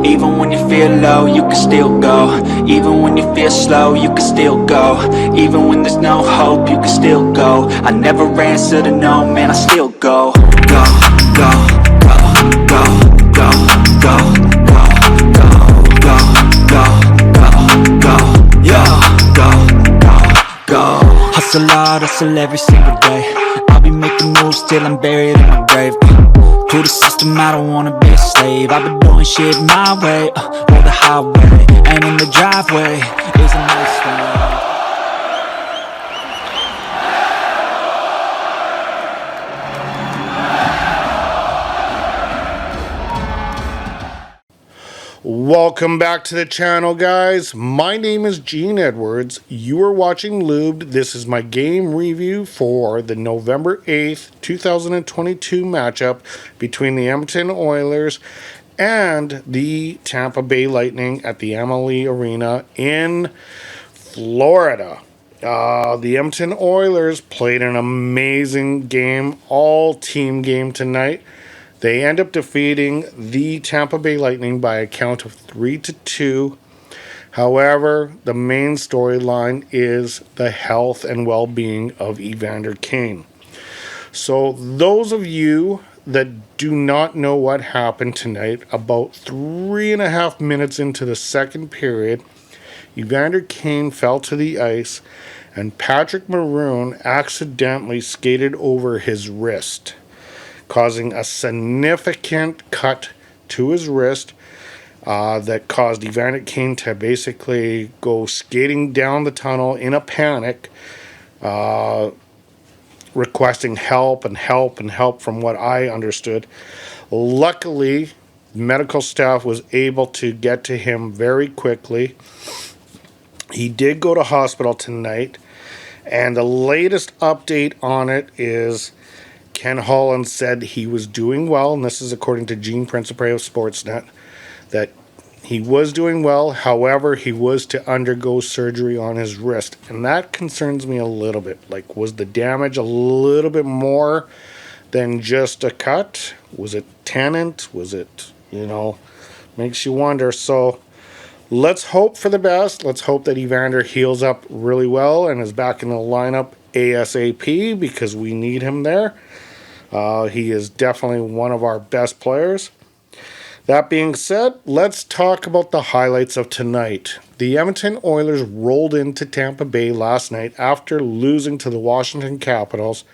Even when you feel low, you can still go. Even when you feel slow, you can still go. Even when there's no hope, you can still go. I never answer to no, man, I still go. Go, go, go, go, go, go, go, go, go, go, go, go, yo, go, go, go. Hustle hard, hustle every single day. I'll be making moves till I'm buried in my grave. To the system, I don't wanna be a slave. I've been doing shit my way, or the highway. And in the driveway is a nice one. Welcome back to the channel, guys. My name is Gene Edwards. You are watching Lubed. This is my game review for the November 8th, 2022 matchup between the Edmonton Oilers and the Tampa Bay Lightning at the MLE Arena in Florida. The Edmonton Oilers played an amazing game, all-team game tonight. They end up defeating the Tampa Bay Lightning by a count of 3-2. However, the main storyline is the health and well-being of Evander Kane. So those of you that do not know what happened tonight, about 3.5 minutes into the second period, Evander Kane fell to the ice and Patrick Maroon accidentally skated over his wrist, causing a significant cut to his wrist that caused Evander Kane to basically go skating down the tunnel in a panic, requesting help from what I understood. Luckily, medical staff was able to get to him very quickly. He did go to hospital tonight, and the latest update on it is Ken Holland said he was doing well, and this is according to Gene Principe of Sportsnet, that he was doing well. However, he was to undergo surgery on his wrist, and that concerns me a little bit. Like, was the damage a little bit more than just a cut? Was it tendon? Was it, makes you wonder. So let's hope for the best. Let's hope that Evander heals up really well and is back in the lineup ASAP, because we need him there. He is definitely one of our best players. That being said, let's talk about the highlights of tonight. The Edmonton Oilers rolled into Tampa Bay last night after losing to the Washington Capitals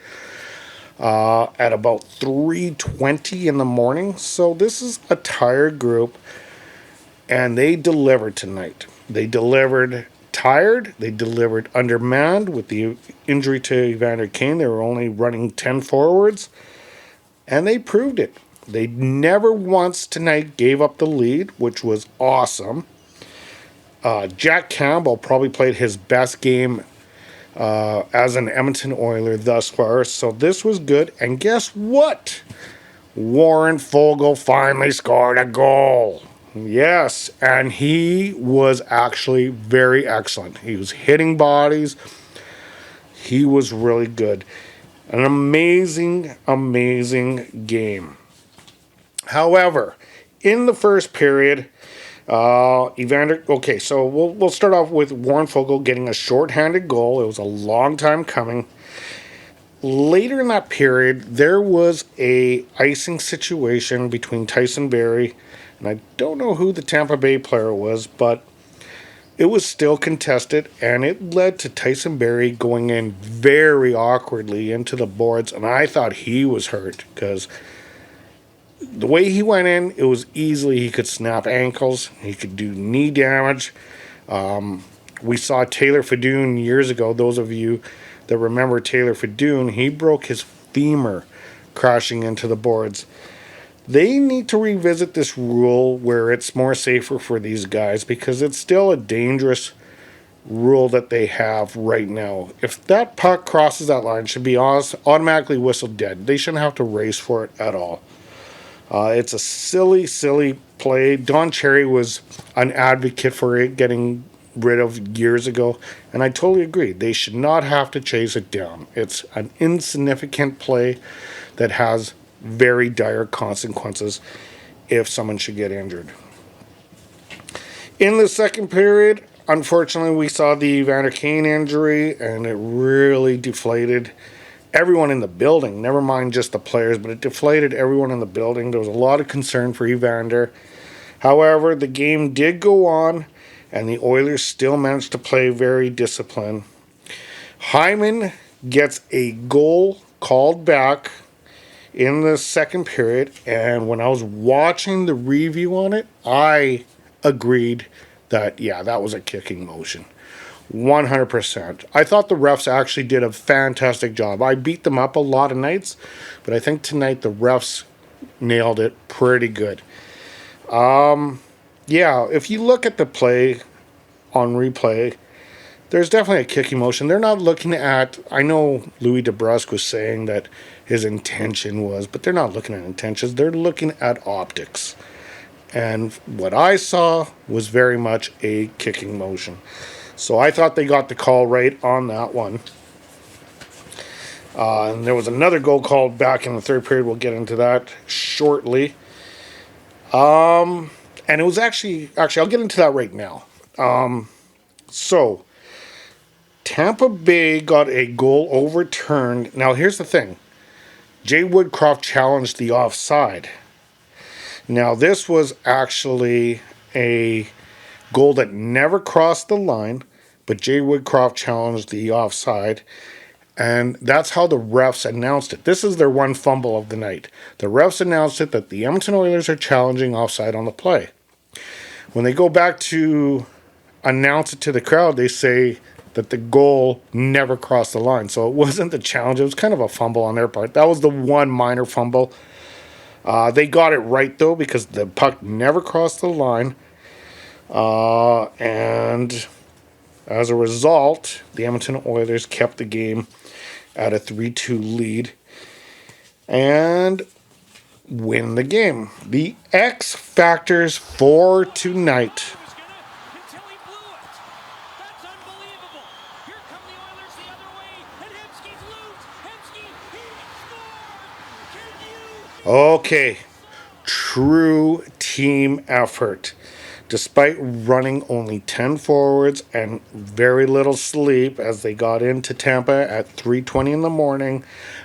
at about 3:20 in the morning. So this is a tired group, and they delivered tonight. They delivered tired. They delivered undermanned with the injury to Evander Kane. They were only running 10 forwards, and they proved it. They never once tonight gave up the lead, which was awesome. Jack Campbell probably played his best game as an Edmonton Oiler thus far, so this was good. And guess what? Warren Foegele finally scored a goal. Yes, and he was actually very excellent. He was hitting bodies. He was really good. An amazing, amazing game. However, in the first period, Evander... Okay, so we'll start off with Warren Foegele getting a shorthanded goal. It was a long time coming. Later in that period, there was a icing situation between Tyson Barrie, and I don't know who the Tampa Bay player was, but it was still contested, and it led to Tyson Barrie going in very awkwardly into the boards, and I thought he was hurt, because the way he went in, it was easily he could snap ankles, he could do knee damage. We saw Taylor Fedun years ago. Those of you that remember Taylor Fedun, he broke his femur crashing into the boards. They need to revisit this rule where it's more safer for these guys, because it's still a dangerous rule that they have right now. If that puck crosses that line, it should be automatically whistled dead. They shouldn't have to race for it at all. It's a silly, silly play. Don Cherry was an advocate for it getting rid of years ago, and I totally agree. They should not have to chase it down. It's an insignificant play that has very dire consequences if someone should get injured. In the second period, unfortunately, we saw the Evander Kane injury, and it really deflated everyone in the building. Never mind just the players, but it deflated everyone in the building. There was a lot of concern for Evander. However, the game did go on, and the Oilers still managed to play very disciplined. Hyman gets a goal called back in the second period, and when I was watching the review on it, I agreed that, yeah, that was a kicking motion. 100%. I thought the refs actually did a fantastic job. I beat them up a lot of nights, but I think tonight the refs nailed it pretty good. Yeah, if you look at the play on replay, there's definitely a kicking motion. They're not looking at, I know Louis DeBrusque was saying that his intention was, but they're not looking at intentions. They're looking at optics. And what I saw was very much a kicking motion. So I thought they got the call right on that one. And there was another goal called back in the third period. We'll get into that shortly. And it was actually, I'll get into that right now. So Tampa Bay got a goal overturned. Now, here's the thing. Jay Woodcroft challenged the offside. Now, this was actually a goal that never crossed the line, but Jay Woodcroft challenged the offside, and that's how the refs announced it. This is their one fumble of the night. The refs announced it that the Edmonton Oilers are challenging offside on the play. When they go back to announce it to the crowd, they say that the goal never crossed the line. So it wasn't the challenge. It was kind of a fumble on their part. That was the one minor fumble. They got it right, though, because the puck never crossed the line. And as a result, the Edmonton Oilers kept the game at a 3-2 lead and win the game. The X factors for tonight. Okay, true team effort. Despite running only 10 forwards and very little sleep as they got into Tampa at 3:20 in the morning,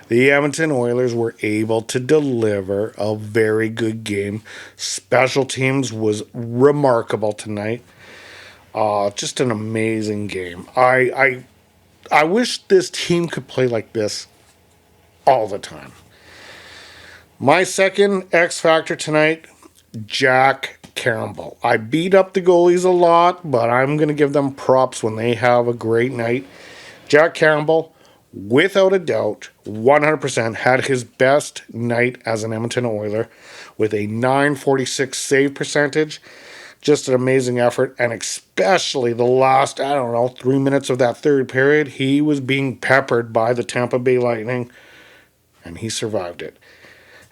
the Edmonton Oilers were able to deliver a very good game. Special teams was remarkable tonight. Just an amazing game. I wish this team could play like this all the time. My second X factor tonight, Jack Campbell. I beat up the goalies a lot, but I'm going to give them props when they have a great night. Jack Campbell, without a doubt, 100% had his best night as an Edmonton Oiler with a .946 save percentage. Just an amazing effort, and especially the last, 3 minutes of that third period, he was being peppered by the Tampa Bay Lightning, and he survived it.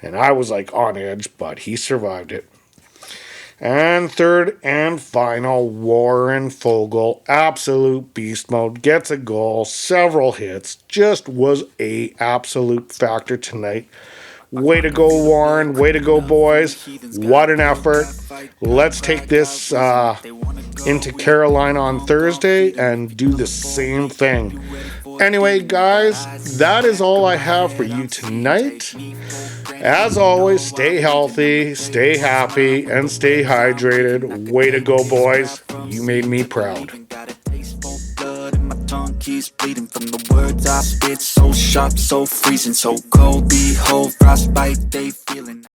And I was like on edge, but he survived it. And third and final, Warren Fogle, absolute beast mode, gets a goal, several hits, just was a absolute factor tonight. Way to go, Warren. Way to go, boys. What an effort. Let's take this into Carolina on Thursday and do the same thing. Anyway, guys, that is all I have for you tonight. As always, stay healthy, stay happy, and stay hydrated. Way to go, boys. You made me proud. Keeps bleeding from the words I spit, so sharp, so freezing, so cold. Behold, frostbite, they feeling.